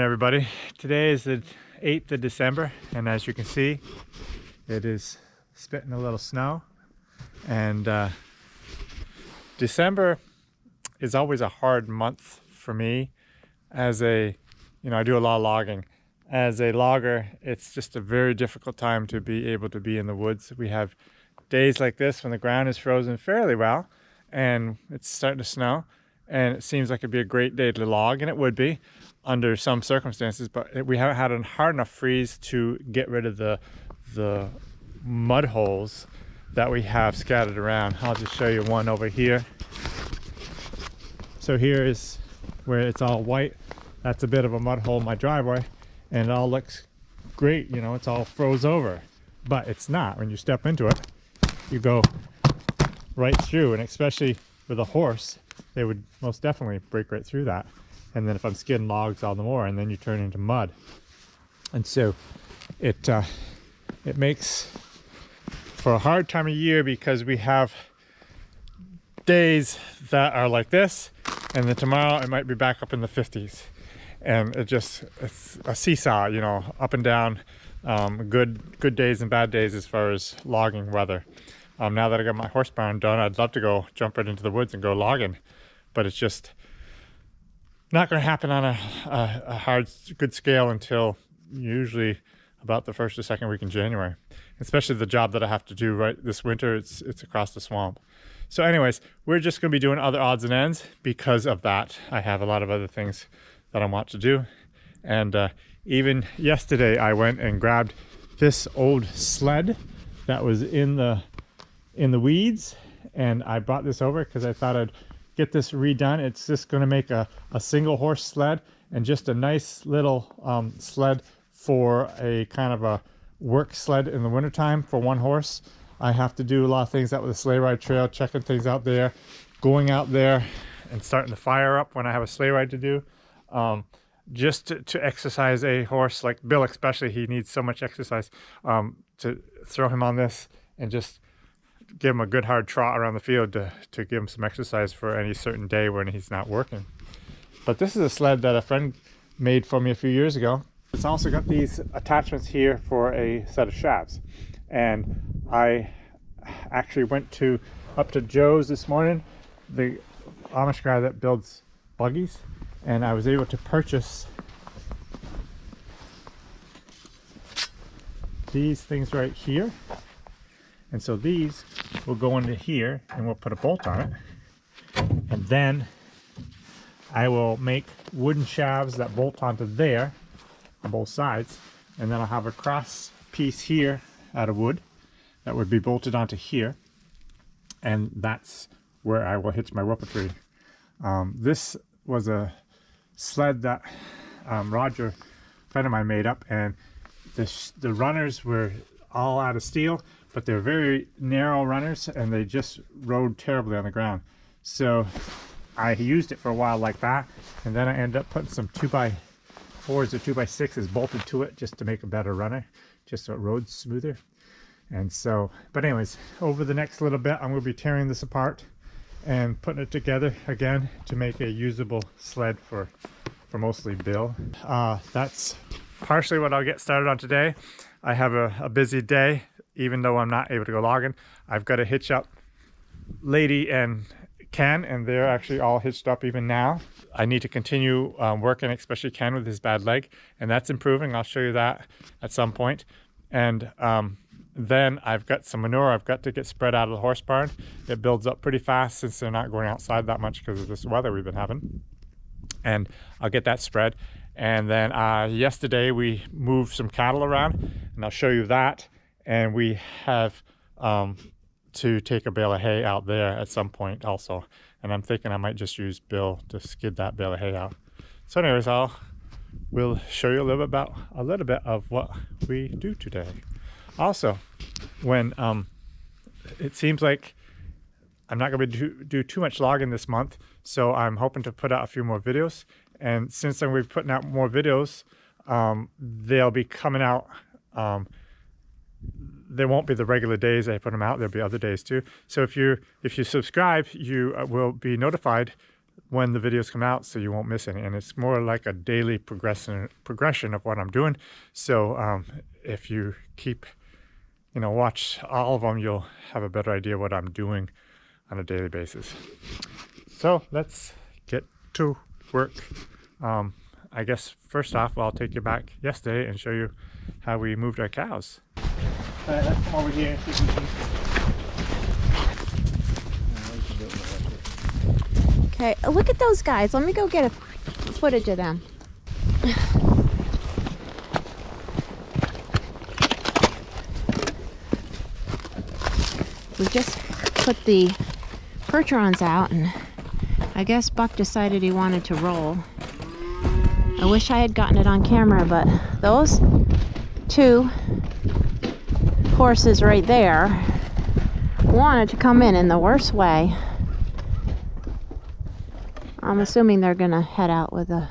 morning, everybody. Today is the 8th of December, and as you can see, it is spitting a little snow. And December is always a hard month for me. As a, I do a lot of logging. As a logger, it's just a very difficult time to be able to be in the woods. We have days like this when the ground is frozen fairly well, and it's starting to snow. And it seems like it'd be a great day to log, and it would be under some circumstances, but we haven't had a hard enough freeze to get rid of the mud holes that we have scattered around. I'll just show you one over here. So here is where it's all white. That's a bit of a mud hole in my driveway, and it all looks great, it's all froze over, but it's not. When you step into it, you go right through, and especially with a horse, they would most definitely break right through that. And then if I'm skidding logs, all the more, and then you turn into mud. And so it makes for a hard time of year, because we have days that are like this, and then tomorrow it might be back up in the 50s. And it's a seesaw, up and down, good days and bad days as far as logging weather. Now that I got my horse barn done, I'd love to go jump right into the woods and go logging, but it's just not going to happen on a good scale until usually about the first or second week in January. Especially the job that I have to do right this winter, it's across the swamp. So anyways, we're just going to be doing other odds and ends because of that. I have a lot of other things that I want to do. And even yesterday I went and grabbed this old sled that was in the weeds, and I brought this over because I thought I'd get this redone. It's just going to make a single horse sled, and just a nice little sled for a kind of a work sled in the wintertime for one horse. I have to do a lot of things out with the sleigh ride trail, checking things out there, going out there and starting the fire up when I have a sleigh ride to do. Just to exercise a horse like Bill, especially, he needs so much exercise, to throw him on this and just give him a good hard trot around the field to give him some exercise for any certain day when he's not working. But this is a sled that a friend made for me a few years ago. It's also got these attachments here for a set of shafts. And I actually went up to Joe's this morning, the Amish guy that builds buggies, and I was able to purchase these things right here. And so these will go into here, and we'll put a bolt on it. And then I will make wooden shafts that bolt onto there on both sides. And then I'll have a cross piece here out of wood that would be bolted onto here. And that's where I will hitch my whippletree. This was a sled that Roger, a friend of mine, made up, and the runners were all out of steel, but they're very narrow runners, and they just rode terribly on the ground. So I used it for a while like that, and then I ended up putting some 2x4s or 2x6s bolted to it just to make a better runner, just so it rode smoother. And so, but anyways, over the next little bit, I'm going to be tearing this apart and putting it together again to make a usable sled for mostly Bill. That's partially what I'll get started on today. I have a busy day, even though I'm not able to go logging. I've got to hitch up Lady and Ken, and they're actually all hitched up even now. I need to continue working, especially Ken with his bad leg, and that's improving. I'll show you that at some point. And then I've got some manure I've got to get spread out of the horse barn. It builds up pretty fast since they're not going outside that much because of this weather we've been having. And I'll get that spread. And then yesterday we moved some cattle around, and I'll show you that. And we have to take a bale of hay out there at some point also. And I'm thinking I might just use Bill to skid that bale of hay out. So anyways, we'll show you a little bit of what we do today. Also, when it seems like I'm not going to do too much logging this month, so I'm hoping to put out a few more videos. And since I'm going to be putting out more videos, they'll be coming out. There won't be the regular days I put them out. There'll be other days too. So if you subscribe, you will be notified when the videos come out so you won't miss any. And it's more like a daily progression of what I'm doing. So if you keep, you know, watch all of them, you'll have a better idea what I'm doing on a daily basis. So let's get to work. I guess first off, I'll take you back yesterday and show you how we moved our cows. All right, let's come over here and see if we can... Okay, look at those guys. Let me go get a footage of them. We just put the Percherons out, and I guess Buck decided he wanted to roll. I wish I had gotten it on camera, but those two horses right there wanted to come in the worst way. I'm assuming they're gonna head out with the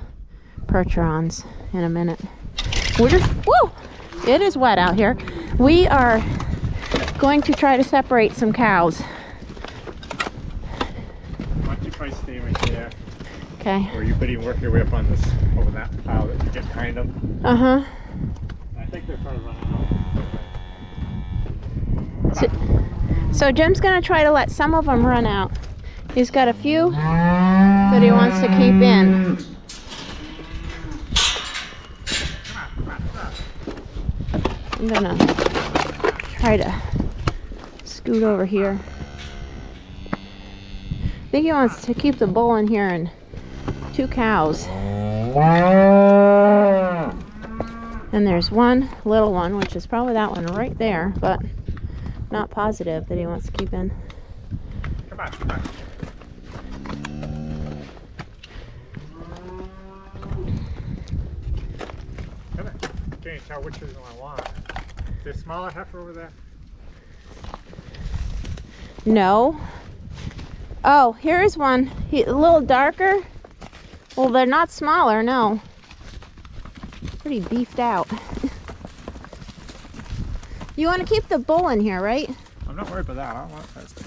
Percherons in a minute. We're just, whoa! It is wet out here. We are going to try to separate some cows. Why don't you try stay right there? Okay. Or you could even work your way up on this, over that pile that you get behind them. Uh-huh. I think they're trying to run out. So Jim's gonna try to let some of them run out. He's got a few that he wants to keep in. I'm gonna try to scoot over here. I think he wants to keep the bull in here and 2 cows. And there's one little one, which is probably that one right there, but not positive that he wants to keep in. Come on, come on. Can't tell which is I want. Is there a smaller heifer over there? No. Oh, here's one. A little darker. Well, they're not smaller, no. Pretty beefed out. You want to keep the bull in here, right? I'm not worried about that. I don't want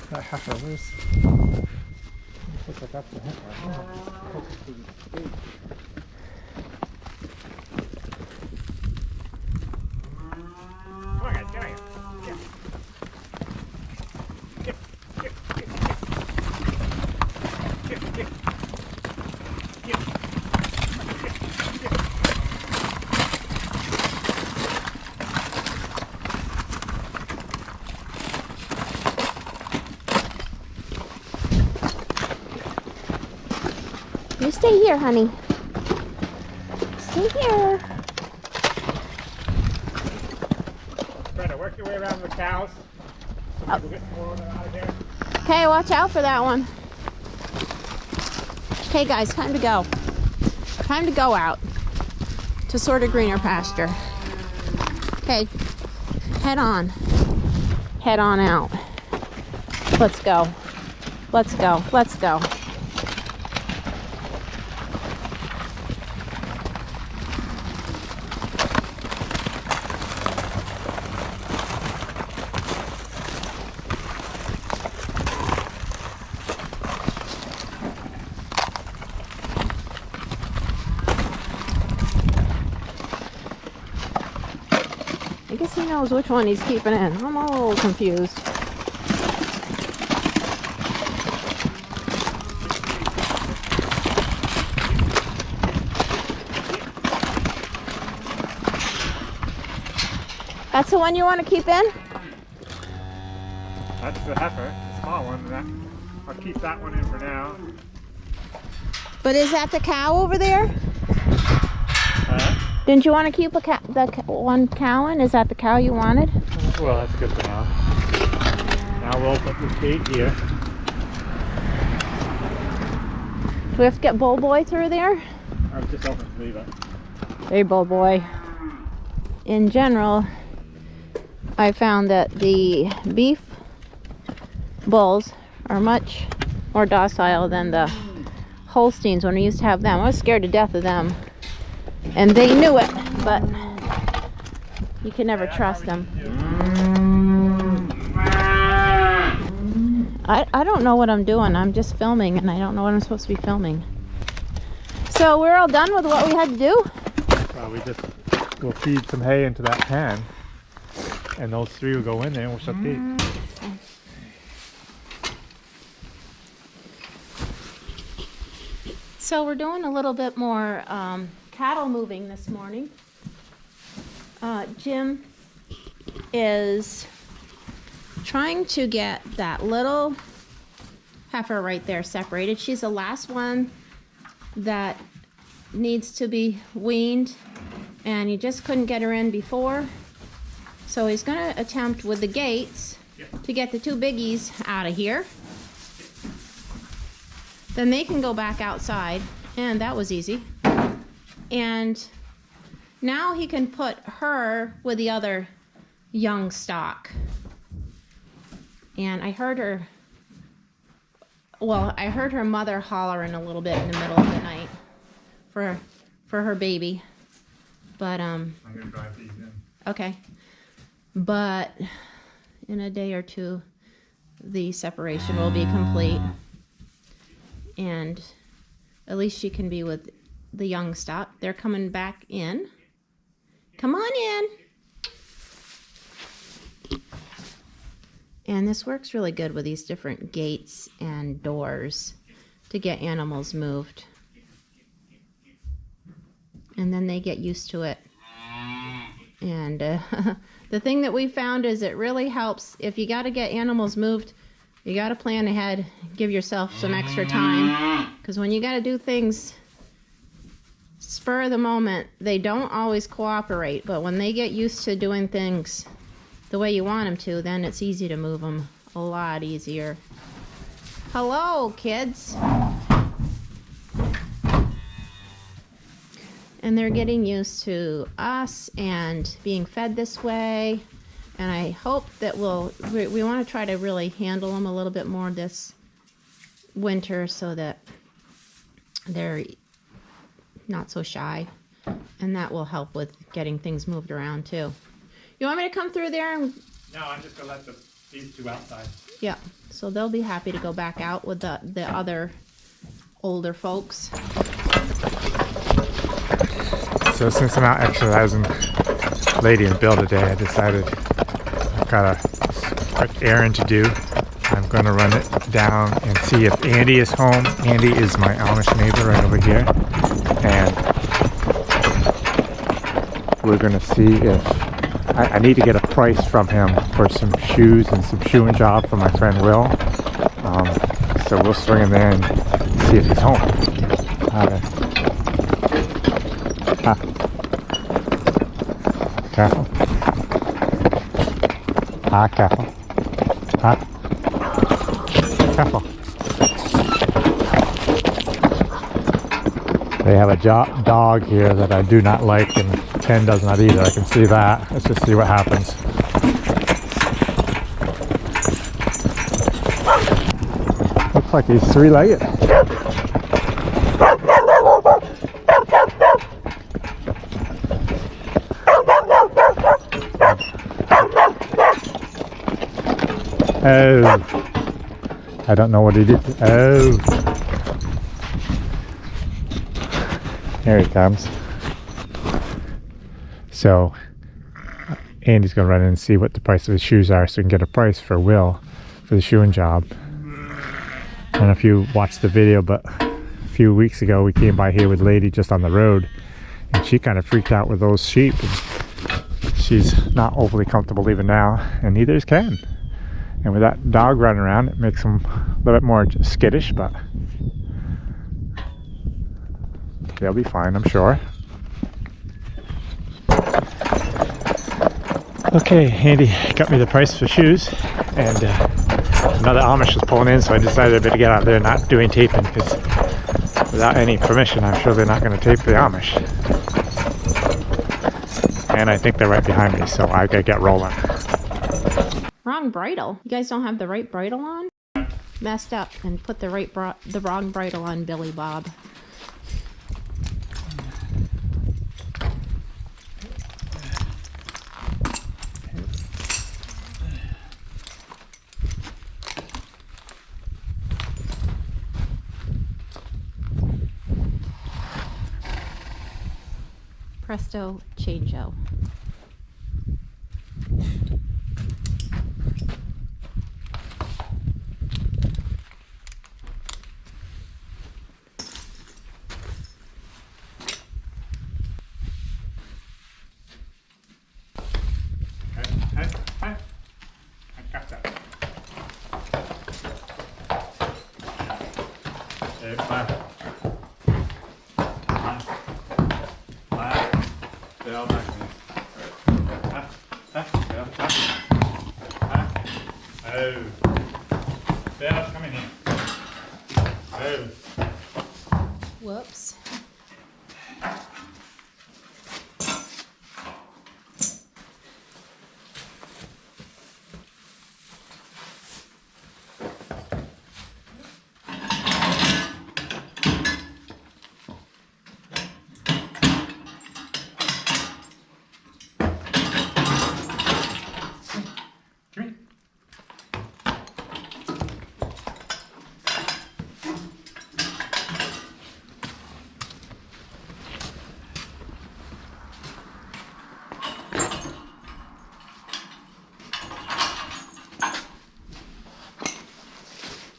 that heifer loose. Looks like that's the heifer. Come on, guys, get out here. You stay here, honey. Stay here. Try to work your way around the cows. Oh. We'll get more of them out of here. Okay, watch out for that one. Okay, guys, time to go. Time to go out to sort of greener pasture. Okay, head on. Head on out. Let's go. Let's go. Let's go. I guess he knows which one he's keeping in. I'm a little confused. That's the one you want to keep in? That's the heifer, the small one. I'll keep that one in for now. But is that the cow over there? Didn't you want to keep one cow in? Is that the cow you wanted? Well, that's good for now. Now we'll put this gate here. Do we have to get Bull Boy through there? I was just hoping to leave it. Hey, Bull Boy. In general, I found that the beef bulls are much more docile than the Holsteins when we used to have them. I was scared to death of them. And they knew it, but you can never trust them. I don't know what I'm doing. I'm just filming and I don't know what I'm supposed to be filming. So we're all done with what we had to do? We'll feed some hay into that pan, and those 3 will go in there and we'll shut the gate. So we're doing a little bit more cattle moving this morning. Jim is trying to get that little heifer right there separated. She's the last one that needs to be weaned, and he just couldn't get her in before. So he's going to attempt with the gates to get the 2 biggies out of here. Then they can go back outside, and that was easy. And now he can put her with the other young stock. And I heard her mother hollering a little bit in the middle of the night for her baby. But I'm gonna drive these in. Okay. But in a day or 2 the separation will be complete. And at least she can be with the young stock. They're coming back in. Come on in. And this works really good with these different gates and doors to get animals moved. And then they get used to it. And the thing that we found is it really helps if you got to get animals moved. You got to plan ahead, give yourself some extra time, because when you got to do things spur of the moment, they don't always cooperate, but when they get used to doing things the way you want them to, then it's easy to move them, a lot easier. Hello, kids. And they're getting used to us and being fed this way. And I hope that we want to try to really handle them a little bit more this winter so that they're not so shy. And that will help with getting things moved around too. You want me to come through there? No, I'm just going to let these 2 outside. Yeah, so they'll be happy to go back out with the other older folks. So since I'm out exercising Lady and Bill today, I decided I've got a quick errand to do. I'm going to run it down and see if Andy is home. Andy is my Amish neighbor right over here. And we're going to see if I need to get a price from him for some shoes and some shoeing job for my friend Will. So we'll swing him there and see if he's home. Careful. Careful. Careful. They have a dog here that I do not like, and Ken does not either. I can see that. Let's just see what happens. Looks like he's 3-legged. Oh, I don't know what he did. Oh, here he comes. So Andy's gonna run in and see what the price of his shoes are so we can get a price for Will for the shoeing job. I don't know if you watched the video, but a few weeks ago we came by here with Lady just on the road, and she kind of freaked out with those sheep. She's not overly comfortable leaving now, and neither is Ken. And with that dog running around, it makes them a little bit more skittish, but they'll be fine, I'm sure. Okay, Andy got me the price for shoes, and another Amish was pulling in, so I decided I better get out there and not do any taping, because without any permission, I'm sure they're not going to tape the Amish. And I think they're right behind me, so I gotta get rolling. Wrong bridle. You guys don't have the right bridle on? Messed up and put the wrong bridle on Billy Bob. presto changeo. Whoops.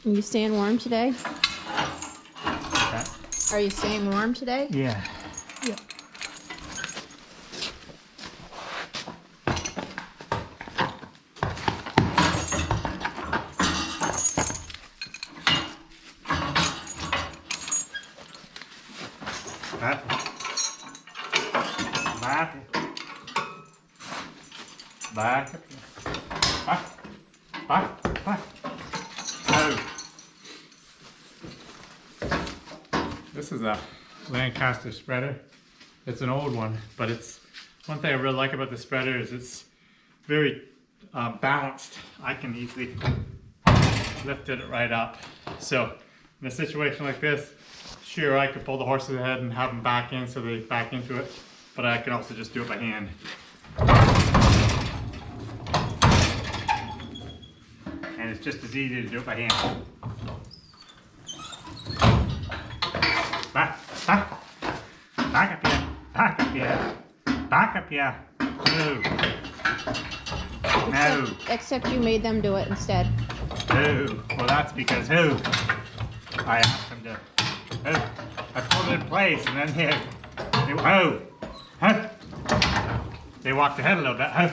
Are you staying warm today? Okay. Are you staying warm today? Yeah. Yep. Back. Back. Oh. This is a Lancaster spreader. It's an old one, but it's one thing I really like about the spreader is it's very balanced. I can easily lift it right up. So in a situation like this, sure, I could pull the horses ahead and have them back in so they back into it, but I can also just do it by hand. And it's just as easy to do it by hand. Back up here. No. No. Except you made them do it instead. No. Well, that's because who? I asked them to. Oh, I pulled it in place and then here. Oh. Huh? They walked ahead a little bit. Huh?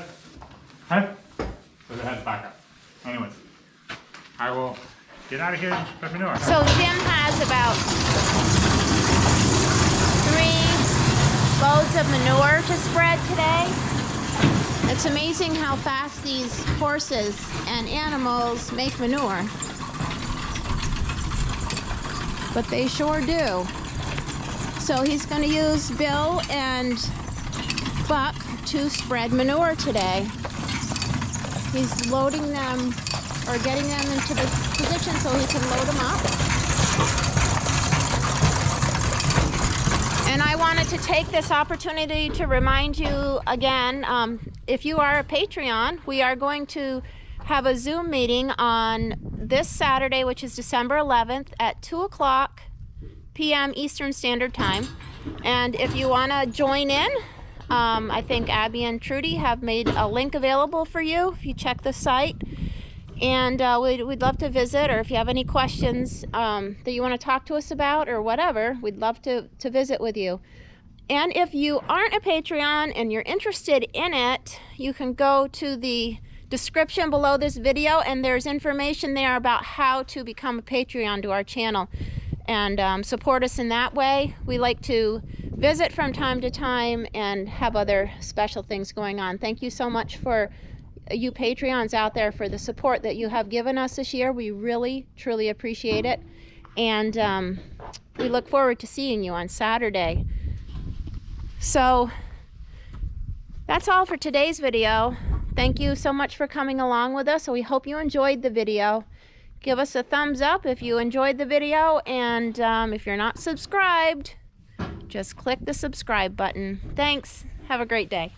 Huh? So they had to back up. Anyways, I will get out of here and put manure. So Jim has about 3 loads of manure to spread today. It's amazing how fast these horses and animals make manure. But they sure do. So he's going to use Bill and Buck to spread manure today. He's loading them, or getting them into the position so he can load them up. And I wanted to take this opportunity to remind you again, if you are a Patreon, we are going to have a Zoom meeting on this Saturday, which is December 11th at 2:00 p.m. Eastern Standard Time. And if you want to join in, I think Abby and Trudy have made a link available for you if you check the site. And we'd love to visit, or if you have any questions that you want to talk to us about or whatever, we'd love to visit with you. And if you aren't a Patreon and you're interested in it, you can go to the description below this video and there's information there about how to become a Patreon to our channel and support us in that way. We like to visit from time to time and have other special things going on. Thank you so much for you Patreons out there for the support that you have given us this year. We really, truly appreciate it. And we look forward to seeing you on Saturday. So that's all for today's video. Thank you so much for coming along with us. So we hope you enjoyed the video. Give us a thumbs up if you enjoyed the video. And if you're not subscribed, just click the subscribe button. Thanks. Have a great day.